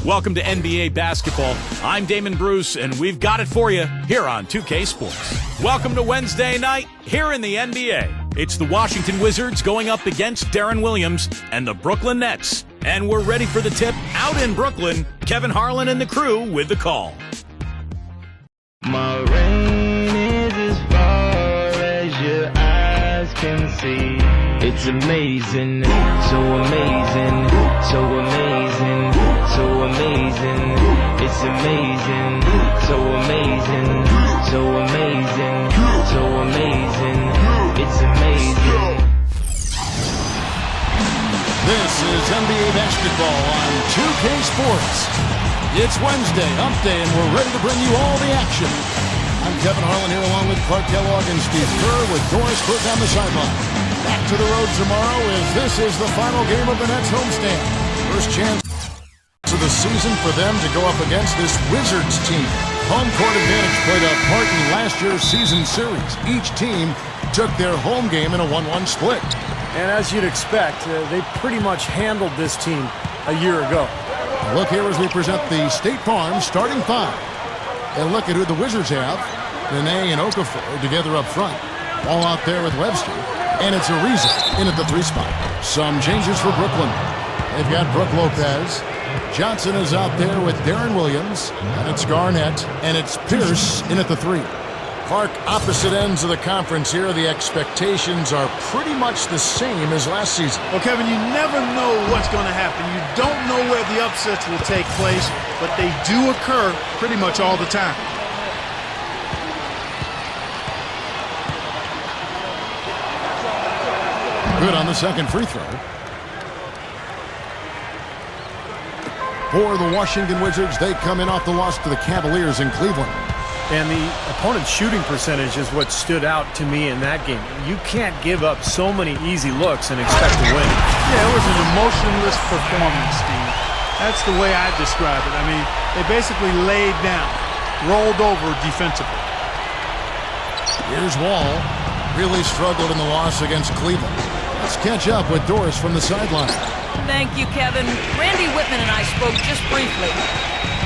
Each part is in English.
Welcome to NBA basketball. I'm Damon Bruce, and we've got it for you here on 2K Sports. Welcome to Wednesday night here in the NBA. It's the Washington Wizards going up against Deron Williams and the Brooklyn Nets. And we're ready for the tip out in Brooklyn. Kevin Harlan and the crew with the call. My rain is as far as your eyes can see. It's amazing, so amazing, so amazing, so amazing. It's amazing, so amazing, so amazing, so amazing. It's amazing. This is NBA basketball on 2K Sports. It's Wednesday, hump day, and we're ready to bring you all the action. I'm Kevin Harlan here along with Clark Kellogg and Steve Kerr with Doris Burke on the sideline. Back to the road tomorrow as this is the final game of the Nets homestand. First chance of the season for them to go up against this Wizards team. Home court advantage played a part in last year's season series. Each team took their home game in a 1-1 split. And as you'd expect, they pretty much handled this team a year ago. Look here as we present the State Farm starting five. And look at who the Wizards have. Nene and Okafor together up front. Ball out there with Webster. And it's Ariza in at the 3 spot. Some changes for Brooklyn. They've got Brook Lopez. Johnson is out there with Deron Williams. And it's Garnett. And it's Pierce in at the 3. Clark, opposite ends of the conference here. The expectations are pretty much the same as last season. Well, Kevin, you never know what's going to happen. You don't know where the upsets will take place, but they do occur pretty much all the time. Good on the second free throw. For the Washington Wizards, they come in off the loss to the Cavaliers in Cleveland. And the opponent's shooting percentage is what stood out to me in that game. You can't give up so many easy looks and expect to win. Yeah, it was an emotionless performance, Steve. That's the way I describe it. I mean, they basically laid down, rolled over defensively. Here's Wall. Really struggled in the loss against Cleveland. Let's catch up with Doris from the sideline. Thank you, Kevin. Randy Whitman and I spoke just briefly.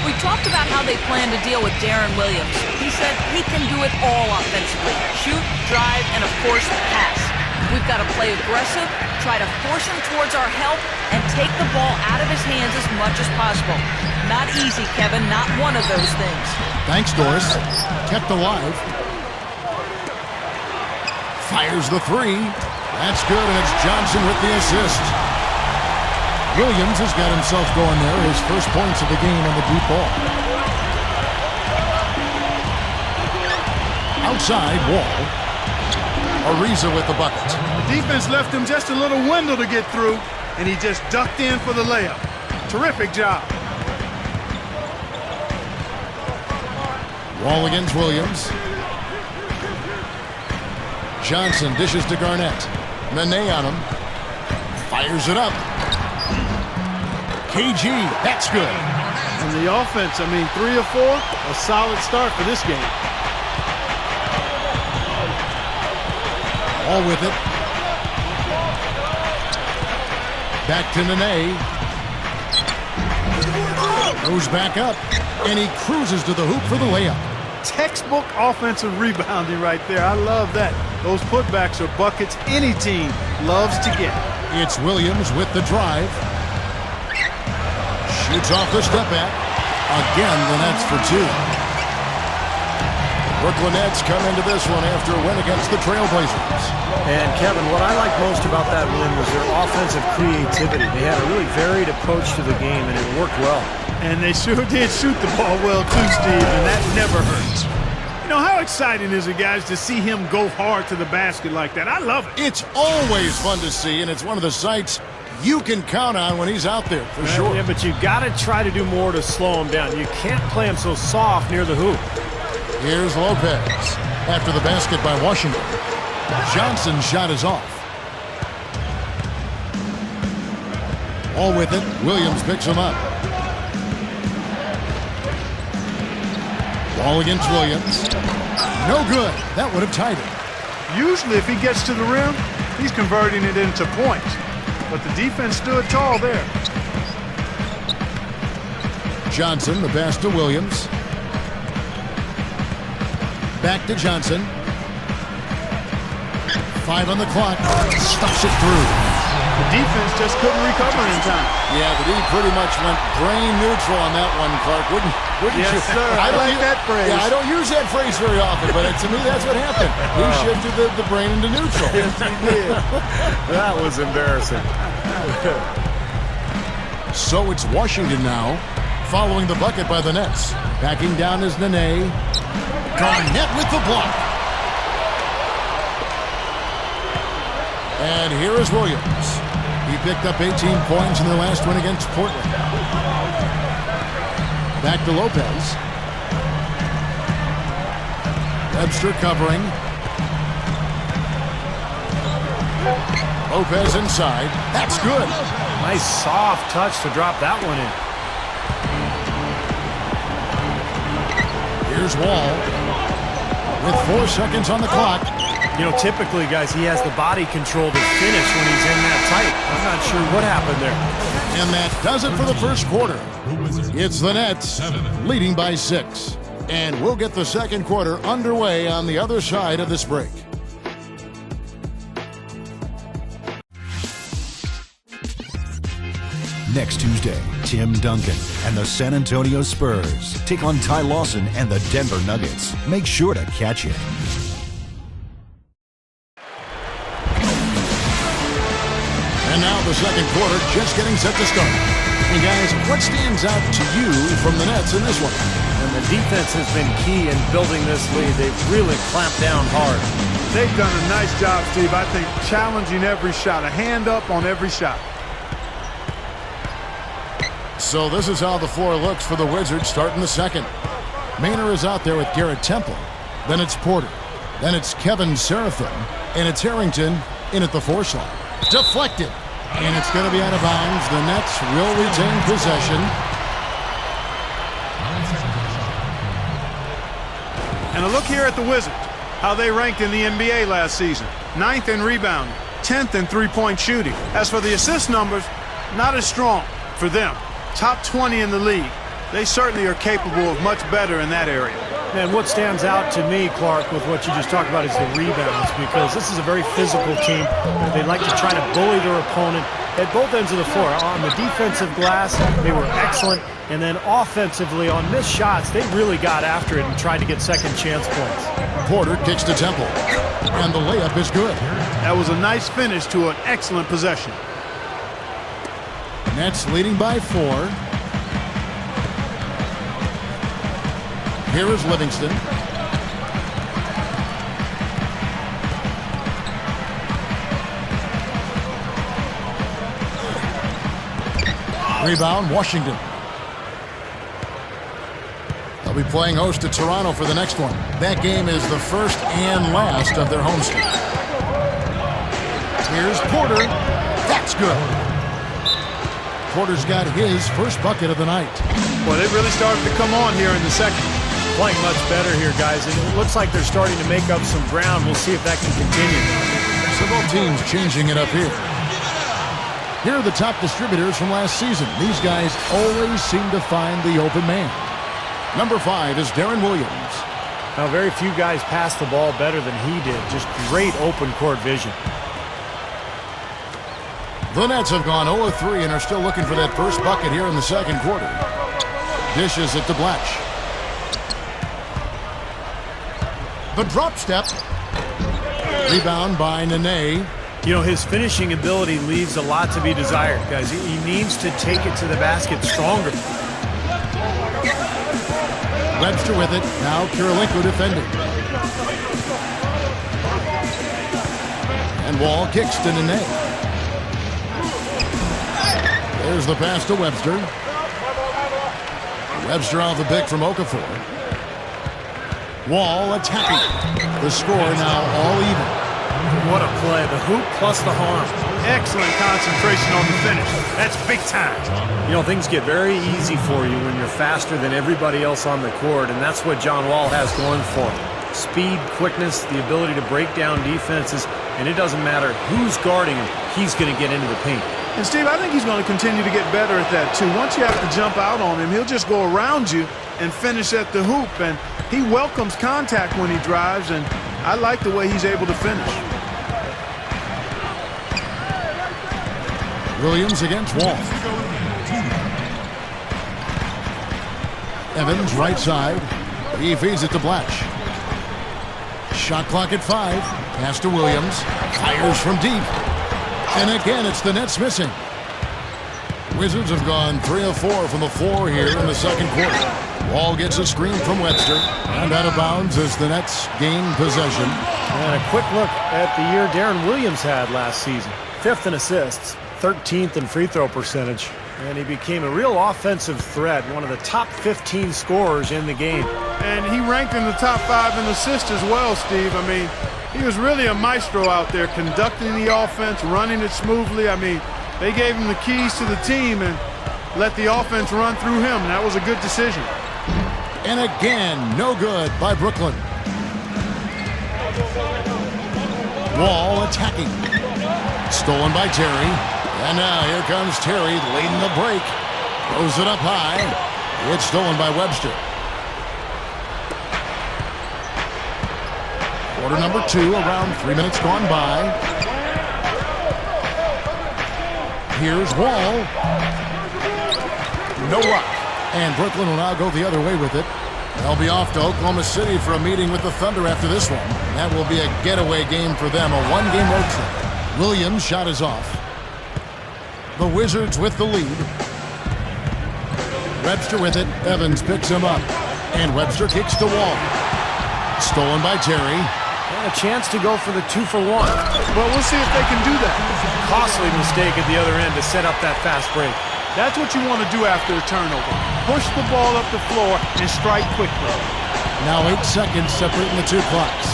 We talked about how they plan to deal with Deron Williams. He said he can do it all offensively. Shoot, drive, and of course, pass. We've got to play aggressive, try to force him towards our help, and take the ball out of his hands as much as possible. Not easy, Kevin. Not one of those things. Thanks, Doris. Kept alive. Fires the 3. That's good, and it's Johnson with the assist. Williams has got himself going there. His first points of the game on the deep ball. Outside, Wall. Ariza with the bucket. The defense left him just a little window to get through, and he just ducked in for the layup. Terrific job. Wall against Williams. Johnson dishes to Garnett. Nene on him. Fires it up. KG, that's good. And the offense, I mean, 3 or 4, a solid start for this game. All with it. Back to Nene. Goes back up. And he cruises to the hoop for the layup. Textbook offensive rebounding right there. I love that. Those putbacks are buckets any team loves to get. It's Williams with the drive. Shoots off the step back. Again, the Nets for 2. Brooklyn Nets come into this one after a win against the Trailblazers. And Kevin, what I like most about that win was their offensive creativity. They had a really varied approach to the game, and it worked well. And they sure did shoot the ball well too, Steve, and that never hurts. You know, how exciting is it, guys, to see him go hard to the basket like that? I love it. It's always fun to see, and it's one of the sights you can count on when he's out there, for sure. Yeah, but you got to try to do more to slow him down. You can't play him so soft near the hoop. Here's Lopez. After the basket by Washington. Johnson's shot is off. All with it. Williams picks him up. Ball against Williams. No good. That would have tied it. Usually if he gets to the rim, he's converting it into points. But the defense stood tall there. Johnson, the pass to Williams. Back to Johnson. 5 on the clock. Stuffs it through. The defense just couldn't recover in time. Yeah, the D pretty much went brain neutral on that one, Clark. Wouldn't Yes, you? sir. I like that phrase. Yeah, I don't use that phrase very often, but to me, that's what happened. He shifted the brain into neutral. Yes, he did. That was embarrassing. So it's Washington now, following the bucket by the Nets. Backing down is Nene. Garnett with the block. And here is Williams. He picked up 18 points in their last win against Portland. Back to Lopez. Webster covering. Lopez inside. That's good. Nice soft touch to drop that one in. Here's Wall. With 4 seconds on the clock. You know, typically, guys, he has the body control to finish when he's in that tight. I'm not sure what happened there. And that does it for the first quarter. It's the Nets leading by 6. And we'll get the second quarter underway on the other side of this break. Next Tuesday, Tim Duncan and the San Antonio Spurs take on Ty Lawson and the Denver Nuggets. Make sure to catch it. And now the second quarter just getting set to start. And guys, what stands out to you from the Nets in this one? And the defense has been key in building this lead. They've really clamped down hard. They've done a nice job, Steve. I think challenging every shot, a hand up on every shot. So this is how the floor looks for the Wizards starting the second. Maynard is out there with Garrett Temple. Then it's Porter. Then it's Kevin Seraphim. And it's Harrington in at the 4 slot. Deflected. And it's going to be out of bounds. The Nets will retain possession. And a look here at the Wizards, how they ranked in the NBA last season. 9th in rebounding, 10th in three-point shooting. As for the assist numbers, not as strong for them. Top 20 in the league. They certainly are capable of much better in that area. And what stands out to me, Clark, with what you just talked about is the rebounds, because this is a very physical team. They like to try to bully their opponent at both ends of the floor. On the defensive glass, they were excellent. And then offensively, on missed shots, they really got after it and tried to get second chance points. Porter kicks to Temple. And the layup is good. That was a nice finish to an excellent possession. Nets leading by 4. Here is Livingston. Rebound, Washington. They'll be playing host to Toronto for the next one. That game is the first and last of their homestand. Here's Porter. That's good. Porter's got his first bucket of the night. Well, they really started to come on here in the second. Playing much better here, guys, and it looks like they're starting to make up some ground. We'll see if that can continue. So both teams changing it up here. Here are the top distributors from last season. These guys always seem to find the open man. Number 5 is Darren Williams. Now, very few guys pass the ball better than he did. Just great open court vision. The Nets have gone 0-3 and are still looking for that first bucket here in the second quarter. Dishes it to Blatch. The drop step. Rebound by Nene. You know, his finishing ability leaves a lot to be desired, guys. He needs to take it to the basket stronger. Webster with it. Now Kirilenko defending. And Wall kicks to Nene. There's the pass to Webster. Webster off the pick from Okafor. Wall attacking. The score now all even. What a play. The hoop plus the harm. Excellent concentration on the finish. That's big time. You know, things get very easy for you when you're faster than everybody else on the court, and that's what John Wall has going for him. Speed, quickness, the ability to break down defenses, and it doesn't matter who's guarding him, he's going to get into the paint. And, Steve, I think he's going to continue to get better at that, too. Once you have to jump out on him, he'll just go around you and finish at the hoop. And he welcomes contact when he drives, and I like the way he's able to finish. Williams against Wall. Evans, right side. He feeds it to Blatch. Shot clock at 5. Pass to Williams. Fires from deep. And again, it's the Nets missing. Wizards have gone 3 of 4 from the floor here in the second quarter. Wall gets a screen from Webster. And out of bounds as the Nets gain possession. And a quick look at the year Darren Williams had last season. 5th in assists, 13th in free throw percentage. And he became a real offensive threat, one of the top 15 scorers in the game. And he ranked in the top 5 in assists as well, Steve. I mean, he was really a maestro out there, conducting the offense, running it smoothly. I mean, they gave him the keys to the team and let the offense run through him. And that was a good decision. And again, no good by Brooklyn. Wall attacking. Stolen by Terry. And now here comes Terry leading the break. Throws it up high. It's stolen by Webster. Quarter number 2, around 3 minutes gone by. Here's Wall. No luck. And Brooklyn will now go the other way with it. They'll be off to Oklahoma City for a meeting with the Thunder after this one. That will be a getaway game for them, a one-game road trip. Williams' shot is off. The Wizards with the lead. Webster with it. Evans picks him up. And Webster kicks the Wall. Stolen by Terry. And a chance to go for the 2-for-1. Well, we'll see if they can do that. Costly mistake at the other end to set up that fast break. That's what you want to do after a turnover. Push the ball up the floor and strike quickly. Now 8 seconds separating the 2 clocks.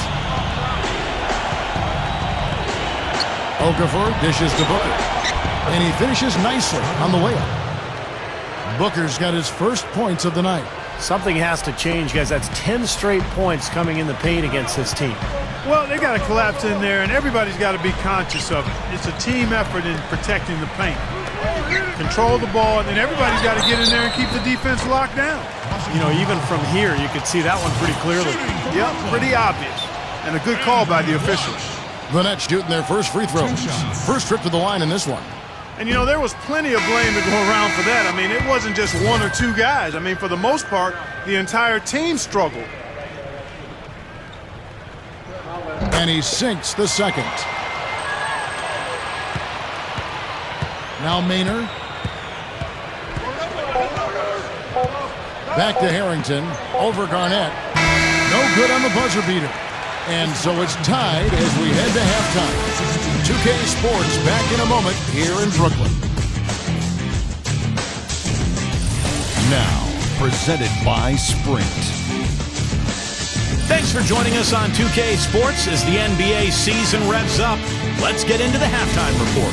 Okafor dishes to Booker. And he finishes nicely on the layup. Booker's got his first points of the night. Something has to change, guys. That's 10 straight points coming in the paint against this team. Well, they got to collapse in there, and everybody's got to be conscious of it. It's a team effort in protecting the paint. Control the ball, and then everybody's got to get in there and keep the defense locked down. You know, even from here, you could see that one pretty clearly. Yep, pretty obvious. And a good call by the officials. The Nets shooting their first free throws. First trip to the line in this one. And, you know, there was plenty of blame to go around for that. I mean, it wasn't just 1 or 2 guys. I mean, for the most part, the entire team struggled. And he sinks the second. Now Maynard. Back to Harrington. Over Garnett. No good on the buzzer beater. And so it's tied as we head to halftime. 2K Sports back in a moment here in Brooklyn. Now, presented by Sprint. Thanks for joining us on 2K Sports as the NBA season revs up. Let's get into the halftime report.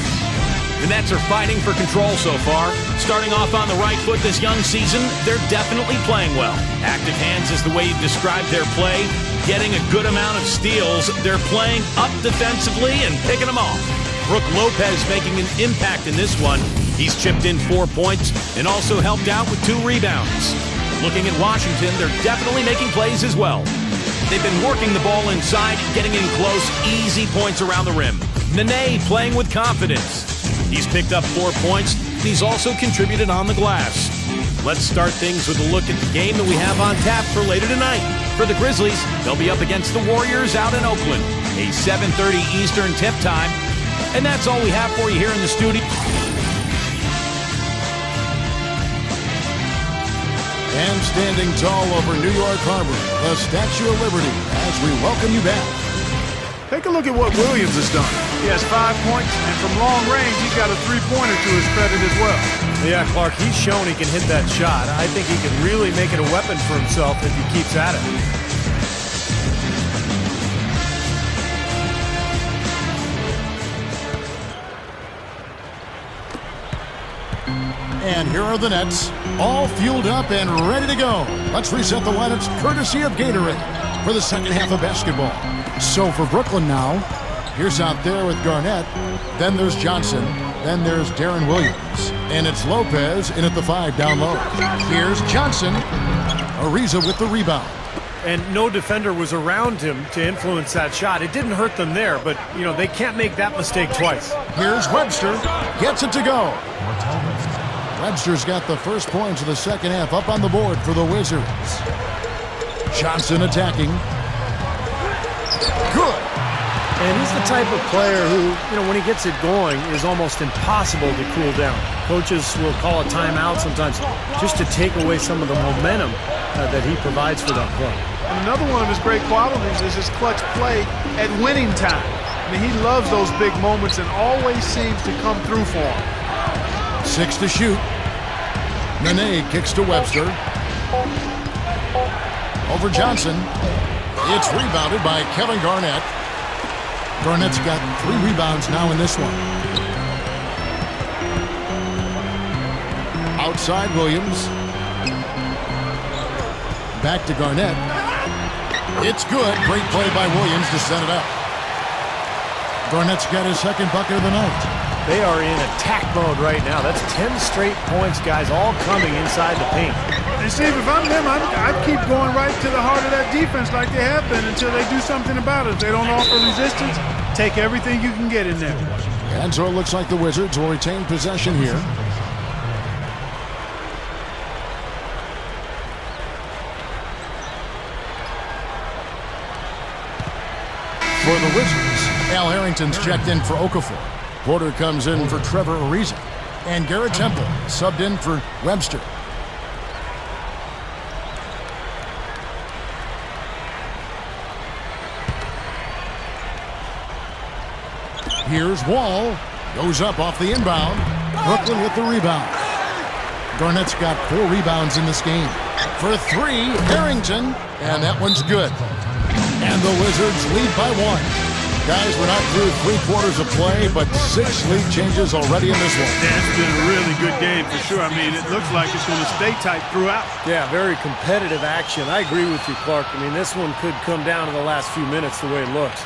The Nets are fighting for control so far. Starting off on the right foot this young season, they're definitely playing well. Active hands is the way you describe their play. Getting a good amount of steals. They're playing up defensively and picking them off. Brook Lopez making an impact in this one. He's chipped in 4 points and also helped out with 2 rebounds. Looking at Washington, they're definitely making plays as well. They've been working the ball inside, getting in close, easy points around the rim. Nene playing with confidence. He's picked up 4 points. He's also contributed on the glass. Let's start things with a look at the game that we have on tap for later tonight. For the Grizzlies, they'll be up against the Warriors out in Oakland. A 7:30 Eastern tip time. And that's all we have for you here in the studio. And standing tall over New York Harbor, the Statue of Liberty, as we welcome you back. Take a look at what Williams has done. He has 5 points, and from long range, he's got a 3-pointer to his credit as well. Yeah, Clark, he's shown he can hit that shot. I think he can really make it a weapon for himself if he keeps at it. And here are the Nets, all fueled up and ready to go. Let's reset the lineups courtesy of Gatorade for the second half of basketball. So for Brooklyn now, here's out there with Garnett. Then there's Johnson. Then there's Darren Williams. And it's Lopez in at the 5 down low. Here's Johnson. Ariza with the rebound. And no defender was around him to influence that shot. It didn't hurt them there, but, they can't make that mistake twice. Here's Webster. Gets it to go. Webster's got the first points of the second half up on the board for the Wizards. Johnson attacking. Good. And he's the type of player who, when he gets it going, is almost impossible to cool down. Coaches will call a timeout sometimes just to take away some of the momentum that he provides for that club. And another one of his great qualities is his clutch play at winning time. He loves those big moments and always seems to come through for him. 6 to shoot. Nene kicks to Webster. Over Johnson. It's rebounded by Kevin Garnett. Garnett's got 3 rebounds now in this one. Outside Williams. Back to Garnett. It's good. Great play by Williams to set it up. Garnett's got his second bucket of the night. They are in attack mode right now. That's 10 straight points, guys, all coming inside the paint. And Steve, if I'm them, I'd keep going right to the heart of that defense like they have been until they do something about it. If they don't offer resistance, take everything you can get in there. And so it looks like the Wizards will retain possession here. For the Wizards, Al Harrington's checked in for Okafor. Porter comes in for Trevor Ariza. And Garrett Temple subbed in for Webster. Here's Wall. Goes up off the inbound. Brooklyn with the rebound. Garnett's got 4 rebounds in this game. For 3, Harrington. And that one's good. And the Wizards lead by 1. Guys, we're not through 3 quarters of play, but 6 lead changes already in this one. That's been a really good game for sure. It looks like it's going to stay tight throughout. Yeah, very competitive action. I agree with you, Clark. This one could come down to the last few minutes the way it looks.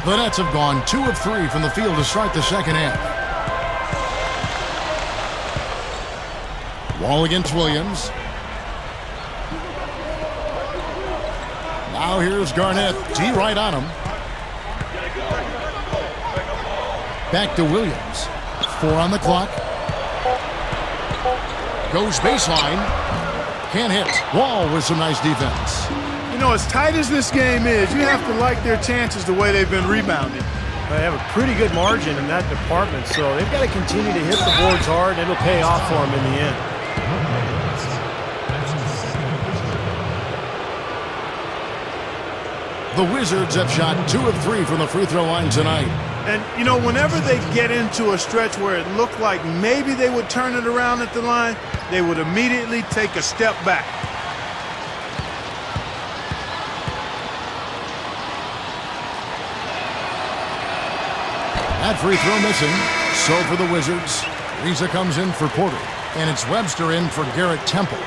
The Nets have gone 2 of 3 from the field to start the second half. Wall against Williams. Now here's Garnett. D right on him. Back to Williams. 4 on the clock. Goes baseline. Can't hit. Wall with some nice defense. As tight as this game is, you have to like their chances the way they've been rebounding. They have a pretty good margin in that department, so they've got to continue to hit the boards hard, and it'll pay off for them in the end. The Wizards have shot 2 of 3 from the free throw line tonight. And, whenever they get into a stretch where it looked like maybe they would turn it around at the line, they would immediately take a step back. That free throw missing. So for the Wizards, Ariza comes in for Porter. And it's Webster in for Garrett Temple.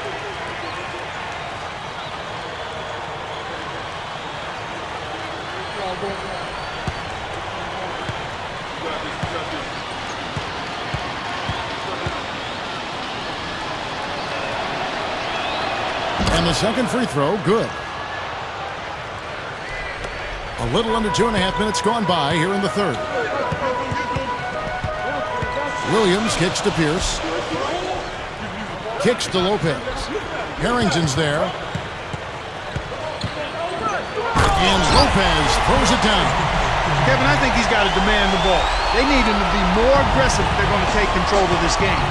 And the second free throw, good. A little under 2.5 minutes gone by here in the third. Williams kicks to Pierce. Kicks to Lopez. Harrington's there. And Lopez throws it down. Kevin, I think he's got to demand the ball. They need him to be more aggressive if they're going to take control of this game.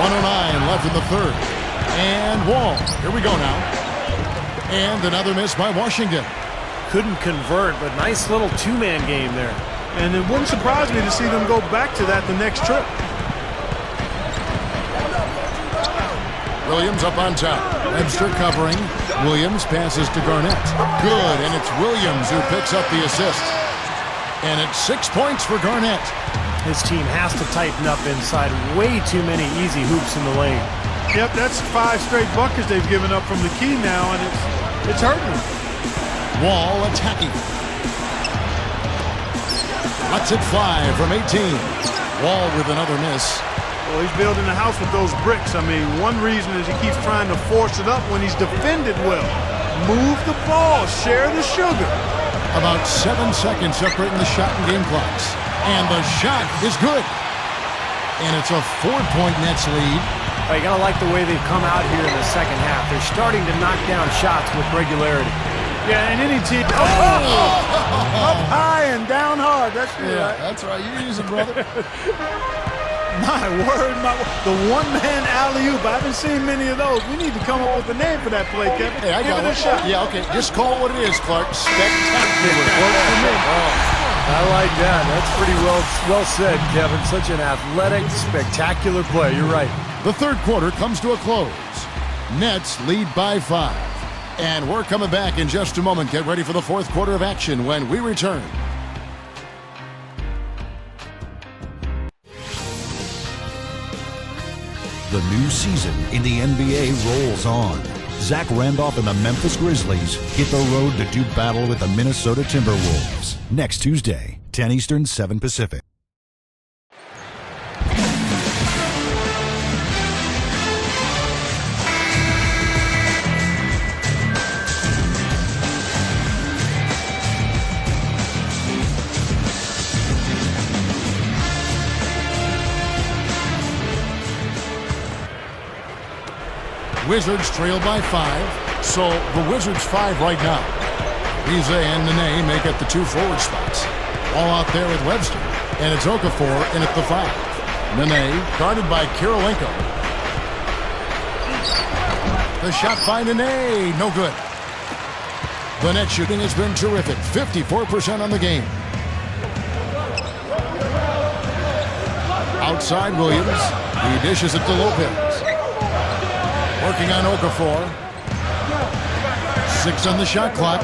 1:09 left in the third. And Wall. Here we go now. And another miss by Washington. Couldn't convert, but nice little 2-man game there. And it wouldn't surprise me to see them go back to that the next trip. Williams up on top. Webster covering. Williams passes to Garnett. Good, and it's Williams who picks up the assist. And it's 6 points for Garnett. His team has to tighten up inside. Way too many easy hoops in the lane. Yep, that's 5 straight buckets they've given up from the key now, and it's hurting them. Wall attacking. Lets it fly from 18. Wall with another miss. Well, he's building a house with those bricks. I mean, one reason is he keeps trying to force it up when he's defended well. Move the ball, share the sugar. About 7 seconds separating the shot and game clocks. And the shot is good. And it's a 4-point Nets lead. You gotta like the way they've come out here in the second half. They're starting to knock down shots with regularity. Yeah, and any team. Up high and down hard. That's right. That's right. You use it, brother. My word, the one-man alley-oop. I haven't seen many of those. We need to come up with a name for that play, Kevin. Hey, I got Give it a shot. Yeah, okay. Just call it what it is, Clark. Spectacular. I like that. That's pretty well said, Kevin. Such an athletic, spectacular play. You're right. The third quarter comes to a close. Nets lead by 5. And we're coming back in just a moment. Get ready for the fourth quarter of action when we return. The new season in the NBA rolls on. Zach Randolph and the Memphis Grizzlies hit the road to do battle with the Minnesota Timberwolves. Next Tuesday, 10 Eastern, 7 Pacific. Wizards trail by 5. So the Wizards 5 right now. Rize and Nene make it the 2 forward spots. All out there with Webster. And it's Okafor in at the 5. Nene guarded by Kirilenko. The shot by Nene. No good. The net shooting has been terrific. 54% on the game. Outside Williams. He dishes it to Lopez. Working on Okafor. 6 on the shot clock.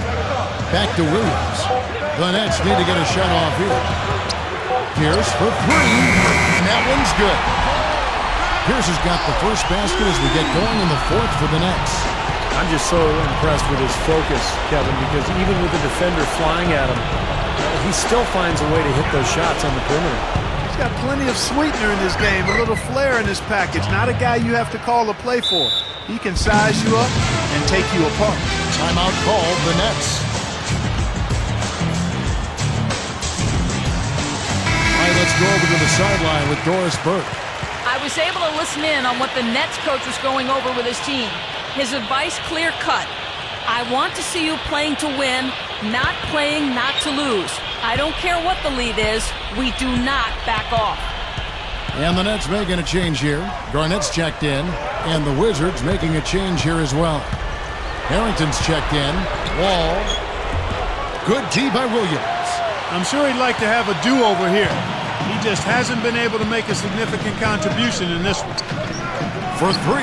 Back to Williams. The Nets need to get a shot off here. Pierce for 3. And that one's good. Pierce has got the first basket as we get going in the fourth for the Nets. I'm just so impressed with his focus, Kevin, because even with the defender flying at him, he still finds a way to hit those shots on the perimeter. He's got plenty of sweetener in this game, a little flair in his package. Not a guy you have to call a play for. He can size you up and take you apart. Timeout called, the Nets. All right, let's go over to the sideline with Doris Burke. I was able to listen in on what the Nets coach was going over with his team. His advice clear-cut. I want to see you playing to win, not playing not to lose. I don't care what the lead is. We do not back off. And the Nets making a change here. Garnett's checked in, and the Wizards making a change here as well. Harrington's checked in. Wall. Good D by Williams. I'm sure he'd like to have a do-over here. He just hasn't been able to make a significant contribution in this one. For 3,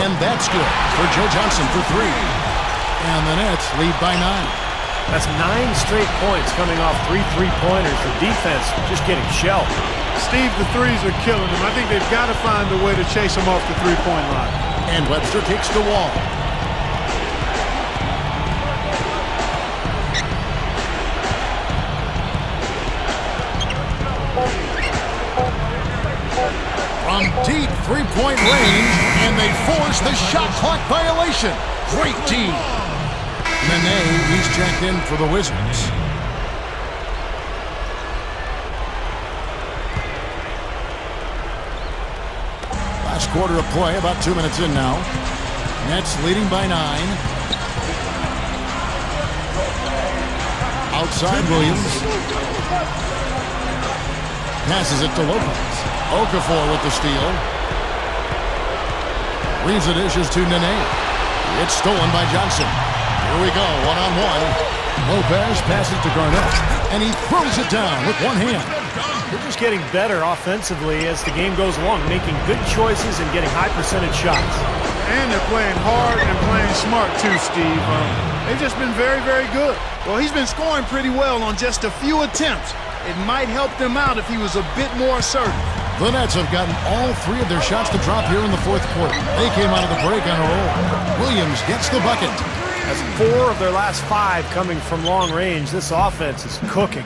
and that's good for Joe Johnson for 3. And the Nets lead by 9. That's 9 straight points coming off 3 3-pointers. The defense just getting shelled. Steve, the threes are killing them. I think they've got to find a way to chase them off the three-point line. And Webster takes the Wall. From deep three-point range, and they force the shot clock violation. Great D. Nene, he's checked in for the Wizards. Last quarter of play, about 2 minutes in now. Nets leading by 9. Outside Williams. Passes it to Lopez. Okafor with the steal. Reads the dishes to Nene. It's stolen by Johnson. Here we go, one-on-one. Lopez passes to Garnett, and he throws it down with one hand. They're just getting better offensively as the game goes along, making good choices and getting high percentage shots. And they're playing hard and playing smart too, Steve. They've just been very, very good. Well, he's been scoring pretty well on just a few attempts. It might help them out if he was a bit more assertive. The Nets have gotten all 3 of their shots to drop here in the fourth quarter. They came out of the break on a roll. Williams gets the bucket. That's 4 of their last 5 coming from long range. This offense is cooking.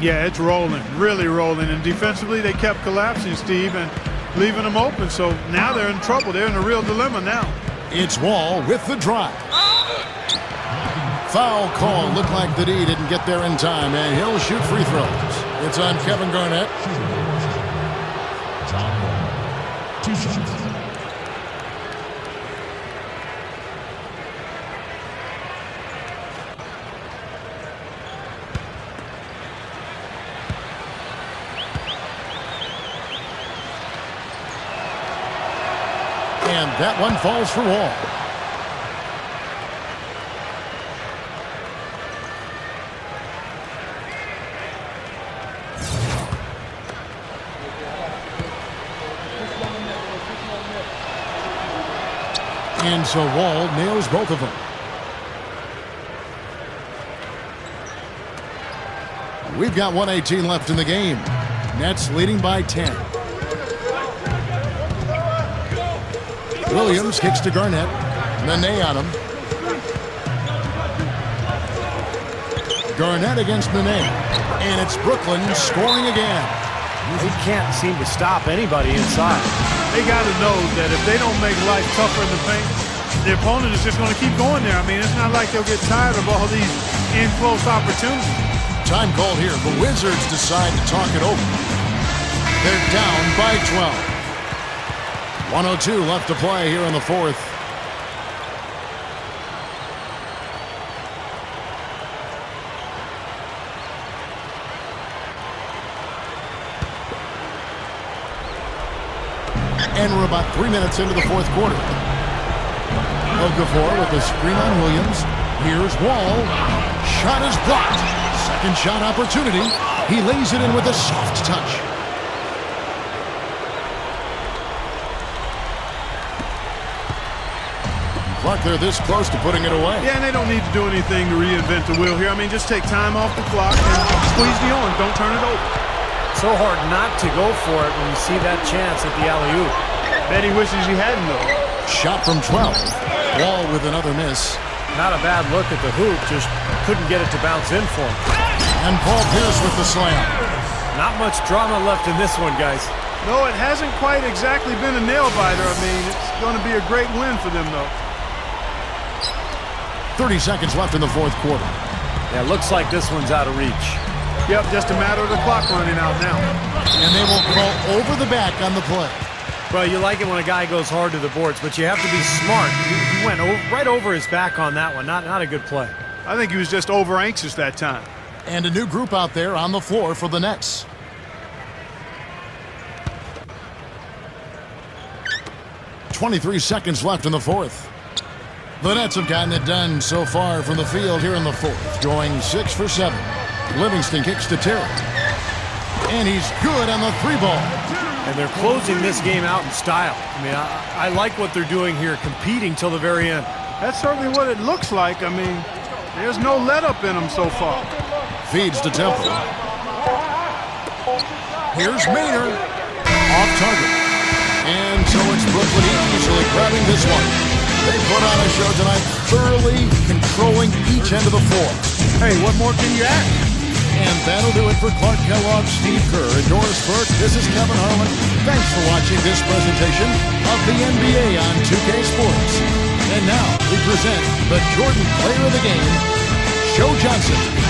Yeah, it's rolling, really rolling. And defensively, they kept collapsing, Steve, and leaving them open. So now they're in trouble. They're in a real dilemma now. It's Wall with the drive. Foul call. Looked like the D didn't get there in time, and he'll shoot free throws. It's on Kevin Garnett. Two shots. And that one falls for Wall. And so Wall nails both of them. We've got 1:18 left in the game. Nets leading by 10. Williams kicks to Garnett. Nene on him. Garnett against Nene. And it's Brooklyn scoring again. He can't seem to stop anybody inside. They got to know that if they don't make life tougher in the paint, the opponent is just going to keep going there. I mean, it's not like they'll get tired of all these in-close opportunities. Time called here. The Wizards decide to talk it over. They're down by 12. 1:02 left to play here in the fourth. And we're about 3 minutes into the fourth quarter. Okafor with the screen on Williams. Here's Wall. Shot is blocked. Second shot opportunity. He lays it in with a soft touch. Clark, they're this close to putting it away. Yeah, and they don't need to do anything to reinvent the wheel here. I mean, just take time off the clock and squeeze the arm. Don't turn it over. So hard not to go for it when you see that chance at the alley-oop. Bet he wishes he hadn't, though. Shot from 12. Wall with another miss. Not a bad look at the hoop, just couldn't get it to bounce in for him. And Paul Pierce with the slam. Not much drama left in this one, guys. No, it hasn't quite exactly been a nail-biter. I mean, it's going to be a great win for them, though. 30 seconds left in the fourth quarter. Yeah, looks like this one's out of reach. Yep, just a matter of the clock running out now. And they will call over the back on the play. Well, you like it when a guy goes hard to the boards, but you have to be smart. He went right over his back on that one. Not a good play. I think he was just over-anxious that time. And a new group out there on the floor for the Nets. .23 seconds left in the fourth. The Nets have gotten it done so far from the field here in the fourth, going 6 for 7. Livingston kicks to Terry. And he's good on the 3-ball. And they're closing this game out in style. I mean, I like what they're doing here, competing till the very end. That's certainly what it looks like. I mean, there's no let-up in them so far. Feeds to Temple. Here's Maynard. Off target. And so it's Brooklyn easily grabbing this one. They put on a show tonight, thoroughly controlling each end of the floor. Hey, what more can you ask? And that'll do it for Clark Kellogg, Steve Kerr, and Doris Burke. This is Kevin Harlan. Thanks for watching this presentation of the NBA on 2K Sports. And now we present the Jordan Player of the Game, Joe Johnson.